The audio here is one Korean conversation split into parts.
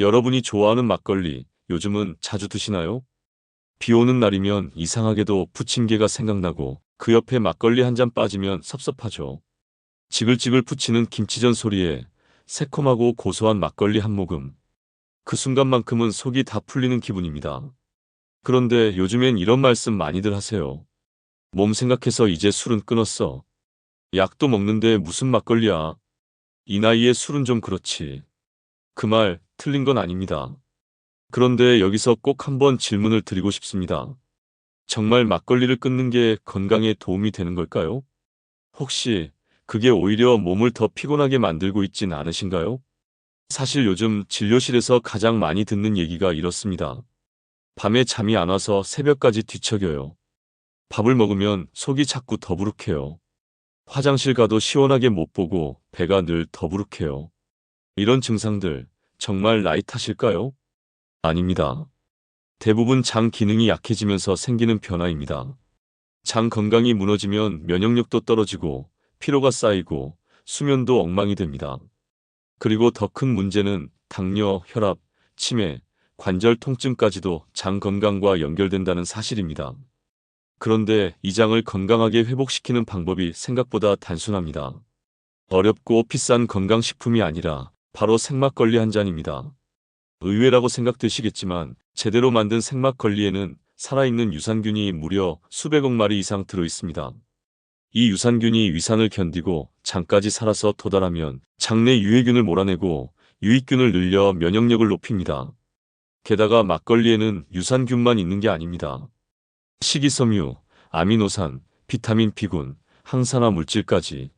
여러분이 좋아하는 막걸리, 요즘은 자주 드시나요? 비 오는 날이면 이상하게도 부침개가 생각나고 그 옆에 막걸리 한 잔 빠지면 섭섭하죠. 지글지글 부치는 김치전 소리에 새콤하고 고소한 막걸리 한 모금. 그 순간만큼은 속이 다 풀리는 기분입니다. 그런데 요즘엔 이런 말씀 많이들 하세요. 몸 생각해서 이제 술은 끊었어. 약도 먹는데 무슨 막걸리야. 이 나이에 술은 좀 그렇지. 그 말 틀린 건 아닙니다. 그런데 여기서 꼭 한번 질문을 드리고 싶습니다. 정말 막걸리를 끊는 게 건강에 도움이 되는 걸까요? 혹시 그게 오히려 몸을 더 피곤하게 만들고 있진 않으신가요? 사실 요즘 진료실에서 가장 많이 듣는 얘기가 이렇습니다. 밤에 잠이 안 와서 새벽까지 뒤척여요. 밥을 먹으면 속이 자꾸 더부룩해요. 화장실 가도 시원하게 못 보고 배가 늘 더부룩해요. 이런 증상들 정말 나이 탓일까요? 아닙니다. 대부분 장 기능이 약해지면서 생기는 변화입니다. 장 건강이 무너지면 면역력도 떨어지고 피로가 쌓이고 수면도 엉망이 됩니다. 그리고 더 큰 문제는 당뇨, 혈압, 치매, 관절 통증까지도 장 건강과 연결된다는 사실입니다. 그런데 이 장을 건강하게 회복시키는 방법이 생각보다 단순합니다. 어렵고 비싼 건강식품이 아니라 바로 생막걸리 한 잔입니다. 의외라고 생각되시겠지만 제대로 만든 생막걸리에는 살아있는 유산균이 무려 수백억 마리 이상 들어있습니다. 이 유산균이 위산을 견디고 장까지 살아서 도달하면 장내 유해균을 몰아내고 유익균을 늘려 면역력을 높입니다. 게다가 막걸리에는 유산균만 있는 게 아닙니다. 식이섬유, 아미노산, 비타민 B군, 항산화 물질까지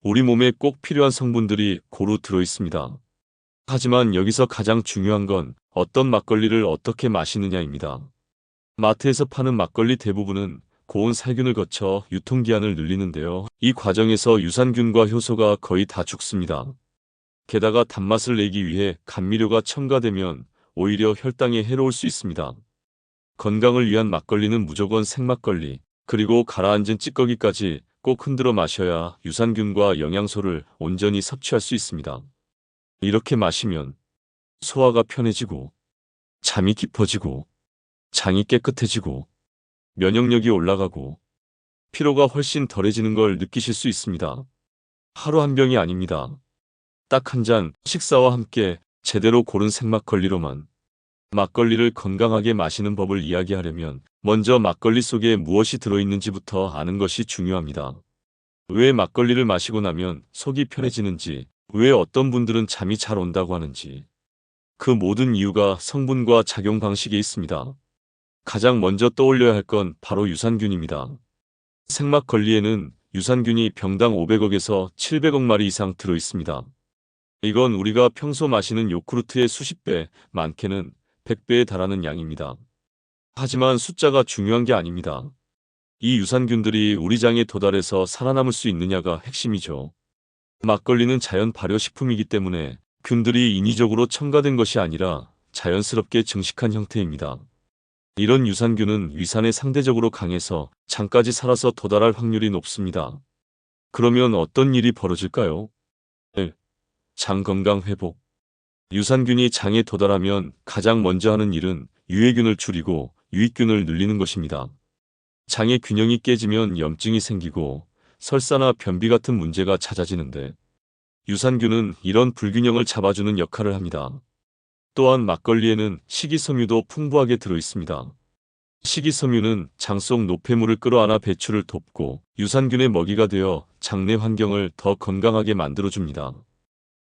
우리 몸에 꼭 필요한 성분들이 고루 들어있습니다. 하지만 여기서 가장 중요한 건 어떤 막걸리를 어떻게 마시느냐입니다. 마트에서 파는 막걸리 대부분은 고온 살균을 거쳐 유통기한을 늘리는데요. 이 과정에서 유산균과 효소가 거의 다 죽습니다. 게다가 단맛을 내기 위해 감미료가 첨가되면 오히려 혈당에 해로울 수 있습니다. 건강을 위한 막걸리는 무조건 생막걸리, 그리고 가라앉은 찌꺼기까지 꼭 흔들어 마셔야 유산균과 영양소를 온전히 섭취할 수 있습니다. 이렇게 마시면 소화가 편해지고 잠이 깊어지고 장이 깨끗해지고 면역력이 올라가고 피로가 훨씬 덜해지는 걸 느끼실 수 있습니다. 하루 한 병이 아닙니다. 딱 한 잔 식사와 함께 제대로 고른 생막걸리로만. 막걸리를 건강하게 마시는 법을 이야기하려면 먼저 막걸리 속에 무엇이 들어있는지부터 아는 것이 중요합니다. 왜 막걸리를 마시고 나면 속이 편해지는지, 왜 어떤 분들은 잠이 잘 온다고 하는지, 그 모든 이유가 성분과 작용 방식에 있습니다. 가장 먼저 떠올려야 할 건 바로 유산균입니다. 생막걸리에는 유산균이 병당 500억에서 700억 마리 이상 들어있습니다. 이건 우리가 평소 마시는 요구르트의 수십 배, 많게는 100배에 달하는 양입니다. 하지만 숫자가 중요한 게 아닙니다. 이 유산균들이 우리 장에 도달해서 살아남을 수 있느냐가 핵심이죠. 막걸리는 자연 발효식품이기 때문에 균들이 인위적으로 첨가된 것이 아니라 자연스럽게 증식한 형태입니다. 이런 유산균은 위산에 상대적으로 강해서 장까지 살아서 도달할 확률이 높습니다. 그러면 어떤 일이 벌어질까요? 1. 장 건강 회복. 유산균이 장에 도달하면 가장 먼저 하는 일은 유해균을 줄이고 유익균을 늘리는 것입니다. 장의 균형이 깨지면 염증이 생기고 설사나 변비 같은 문제가 잦아지는데 유산균은 이런 불균형을 잡아주는 역할을 합니다. 또한 막걸리에는 식이섬유도 풍부하게 들어있습니다. 식이섬유는 장 속 노폐물을 끌어안아 배출을 돕고 유산균의 먹이가 되어 장내 환경을 더 건강하게 만들어줍니다.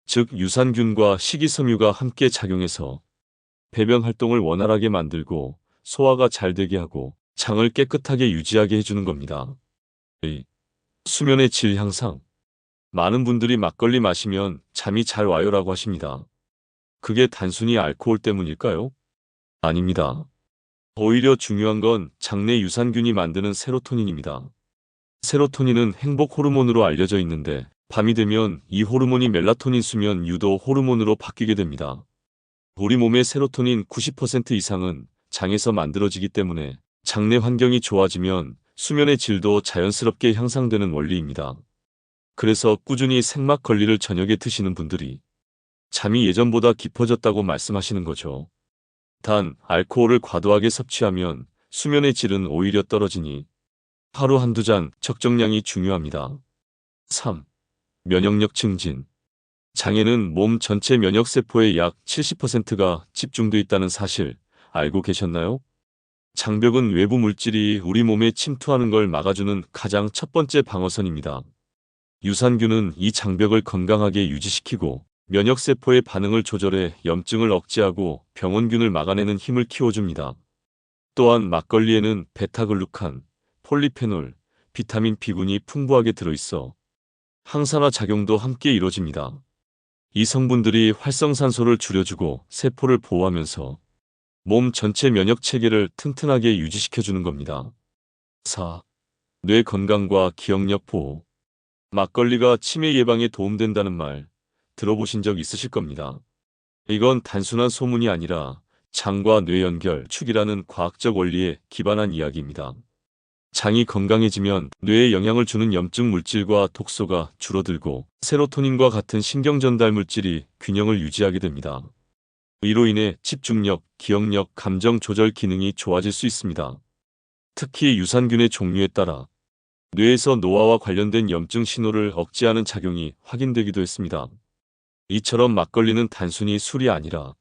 즉 유산균과 식이섬유가 함께 작용해서 배변 활동을 원활하게 만들고 소화가 잘 되게 하고 장을 깨끗하게 유지하게 해주는 겁니다. 2. 수면의 질 향상. 많은 분들이 막걸리 마시면 잠이 잘 와요라고 하십니다. 그게 단순히 알코올 때문일까요? 아닙니다. 오히려 중요한 건 장내 유산균이 만드는 세로토닌입니다. 세로토닌은 행복 호르몬으로 알려져 있는데 밤이 되면 이 호르몬이 멜라토닌 수면 유도 호르몬으로 바뀌게 됩니다. 우리 몸의 세로토닌 90% 이상은 장에서 만들어지기 때문에 장내 환경이 좋아지면 수면의 질도 자연스럽게 향상되는 원리입니다. 그래서 꾸준히 생막걸리를 저녁에 드시는 분들이 잠이 예전보다 깊어졌다고 말씀하시는 거죠. 단, 알코올을 과도하게 섭취하면 수면의 질은 오히려 떨어지니 하루 한두 잔 적정량이 중요합니다. 3. 면역력 증진. 장에는 몸 전체 면역세포의 약 70%가 집중돼 있다는 사실 알고 계셨나요? 장벽은 외부 물질이 우리 몸에 침투하는 걸 막아주는 가장 첫 번째 방어선입니다. 유산균은 이 장벽을 건강하게 유지시키고 면역세포의 반응을 조절해 염증을 억제하고 병원균을 막아내는 힘을 키워줍니다. 또한 막걸리에는 베타글루칸, 폴리페놀, 비타민 B군이 풍부하게 들어있어 항산화 작용도 함께 이루어집니다. 이 성분들이 활성산소를 줄여주고 세포를 보호하면서 몸 전체 면역 체계를 튼튼하게 유지시켜주는 겁니다. 4. 뇌 건강과 기억력 보호. 막걸리가 치매 예방에 도움된다는 말 들어보신 적 있으실 겁니다. 이건 단순한 소문이 아니라 장과 뇌 연결 축이라는 과학적 원리에 기반한 이야기입니다. 장이 건강해지면 뇌에 영향을 주는 염증 물질과 독소가 줄어들고 세로토닌과 같은 신경 전달 물질이 균형을 유지하게 됩니다. 이로 인해 집중력, 기억력, 감정 조절 기능이 좋아질 수 있습니다. 특히 유산균의 종류에 따라 뇌에서 노화와 관련된 염증 신호를 억제하는 작용이 확인되기도 했습니다. 이처럼 막걸리는 단순히 술이 아니라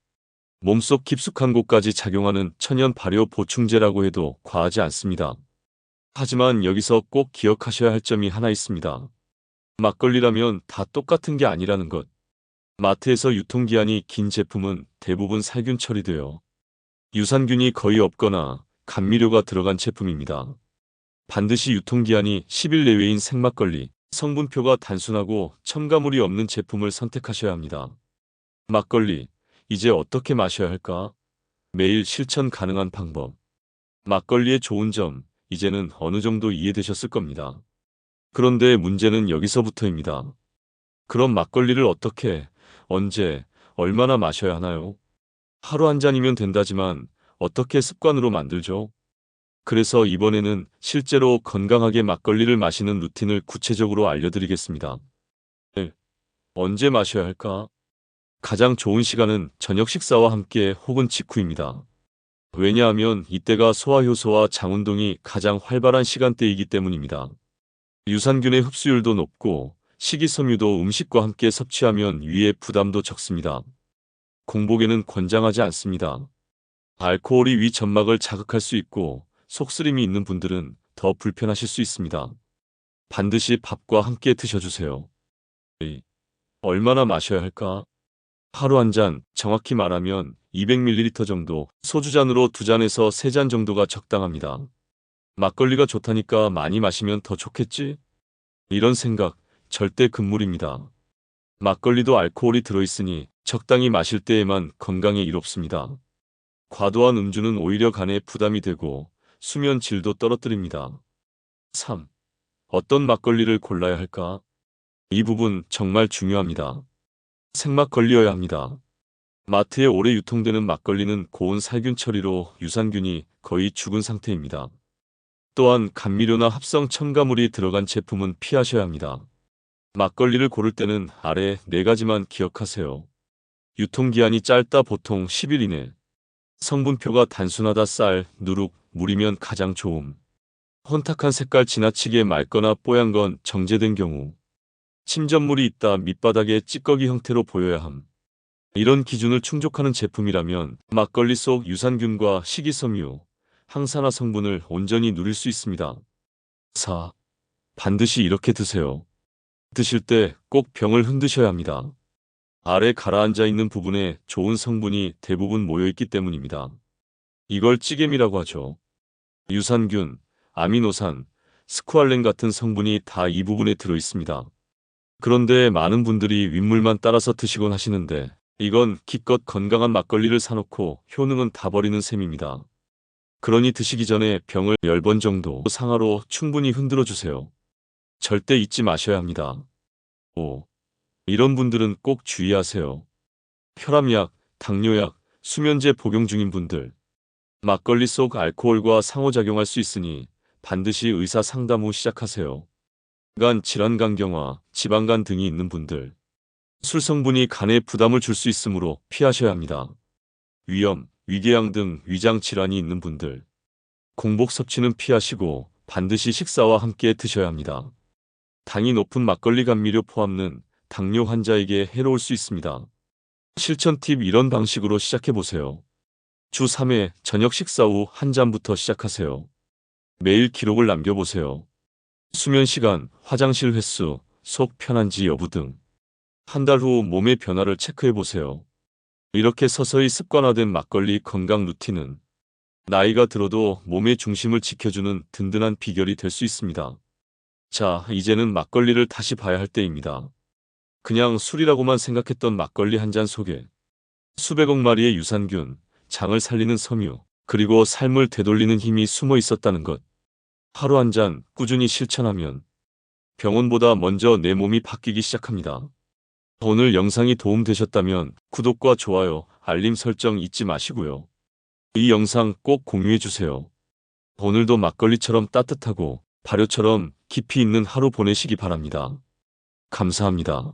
몸속 깊숙한 곳까지 작용하는 천연 발효 보충제라고 해도 과하지 않습니다. 하지만 여기서 꼭 기억하셔야 할 점이 하나 있습니다. 막걸리라면 다 똑같은 게 아니라는 것. 마트에서 유통기한이 긴 제품은 대부분 살균 처리되어 유산균이 거의 없거나 감미료가 들어간 제품입니다. 반드시 유통기한이 10일 내외인 생막걸리, 성분표가 단순하고 첨가물이 없는 제품을 선택하셔야 합니다. 막걸리, 이제 어떻게 마셔야 할까? 매일 실천 가능한 방법. 막걸리의 좋은 점, 이제는 어느 정도 이해되셨을 겁니다. 그런데 문제는 여기서부터입니다. 그럼 막걸리를 어떻게, 언제, 얼마나 마셔야 하나요? 하루 한 잔이면 된다지만 어떻게 습관으로 만들죠? 그래서 이번에는 실제로 건강하게 막걸리를 마시는 루틴을 구체적으로 알려드리겠습니다. 1. 언제 마셔야 할까? 가장 좋은 시간은 저녁 식사와 함께 혹은 직후입니다. 왜냐하면 이때가 소화효소와 장운동이 가장 활발한 시간대이기 때문입니다. 유산균의 흡수율도 높고 식이섬유도 음식과 함께 섭취하면 위에 부담도 적습니다. 공복에는 권장하지 않습니다. 알코올이 위 점막을 자극할 수 있고 속쓰림이 있는 분들은 더 불편하실 수 있습니다. 반드시 밥과 함께 드셔주세요. 2. 얼마나 마셔야 할까? 하루 한 잔, 정확히 말하면 200ml 정도, 소주잔으로 2잔에서 3잔 정도가 적당합니다. 막걸리가 좋다니까 많이 마시면 더 좋겠지? 이런 생각 절대 금물입니다. 막걸리도 알코올이 들어있으니 적당히 마실 때에만 건강에 이롭습니다. 과도한 음주는 오히려 간에 부담이 되고 수면 질도 떨어뜨립니다. 3. 어떤 막걸리를 골라야 할까? 이 부분 정말 중요합니다. 생막걸리여야 합니다. 마트에 오래 유통되는 막걸리는 고온 살균 처리로 유산균이 거의 죽은 상태입니다. 또한 감미료나 합성 첨가물이 들어간 제품은 피하셔야 합니다. 막걸리를 고를 때는 아래 4가지만 기억하세요. 유통기한이 짧다 보통 10일 이내. 성분표가 단순하다 쌀, 누룩, 물이면 가장 좋음. 혼탁한 색깔 지나치게 맑거나 뽀얀 건 정제된 경우. 침전물이 있다 밑바닥에 찌꺼기 형태로 보여야 함. 이런 기준을 충족하는 제품이라면 막걸리 속 유산균과 식이섬유, 항산화 성분을 온전히 누릴 수 있습니다. 4. 반드시 이렇게 드세요. 드실 때 꼭 병을 흔드셔야 합니다. 아래 가라앉아 있는 부분에 좋은 성분이 대부분 모여있기 때문입니다. 이걸 찌개미라고 하죠. 유산균, 아미노산, 스쿠알렌 같은 성분이 다 이 부분에 들어있습니다. 그런데 많은 분들이 윗물만 따라서 드시곤 하시는데 이건 기껏 건강한 막걸리를 사놓고 효능은 다 버리는 셈입니다. 그러니 드시기 전에 병을 10번 정도 상하로 충분히 흔들어 주세요. 절대 잊지 마셔야 합니다. 5. 이런 분들은 꼭 주의하세요. 혈압약, 당뇨약, 수면제 복용 중인 분들. 막걸리 속 알코올과 상호작용할 수 있으니 반드시 의사 상담 후 시작하세요. 간 질환 간경화, 지방간 등이 있는 분들. 술 성분이 간에 부담을 줄 수 있으므로 피하셔야 합니다. 위염, 위궤양 등 위장 질환이 있는 분들, 공복 섭취는 피하시고 반드시 식사와 함께 드셔야 합니다. 당이 높은 막걸리 감미료 포함은 당뇨 환자에게 해로울 수 있습니다. 실천 팁 이런 방식으로 시작해보세요. 주 3회 저녁 식사 후 한 잔부터 시작하세요. 매일 기록을 남겨보세요. 수면 시간, 화장실 횟수, 속 편한지 여부 등. 한 달 후 몸의 변화를 체크해보세요. 이렇게 서서히 습관화된 막걸리 건강 루틴은 나이가 들어도 몸의 중심을 지켜주는 든든한 비결이 될 수 있습니다. 자, 이제는 막걸리를 다시 봐야 할 때입니다. 그냥 술이라고만 생각했던 막걸리 한 잔 속에 수백억 마리의 유산균, 장을 살리는 섬유, 그리고 삶을 되돌리는 힘이 숨어 있었다는 것. 하루 한 잔 꾸준히 실천하면 병원보다 먼저 내 몸이 바뀌기 시작합니다. 오늘 영상이 도움되셨다면 구독과 좋아요, 알림 설정 잊지 마시고요. 이 영상 꼭 공유해주세요. 오늘도 막걸리처럼 따뜻하고 발효처럼 깊이 있는 하루 보내시기 바랍니다. 감사합니다.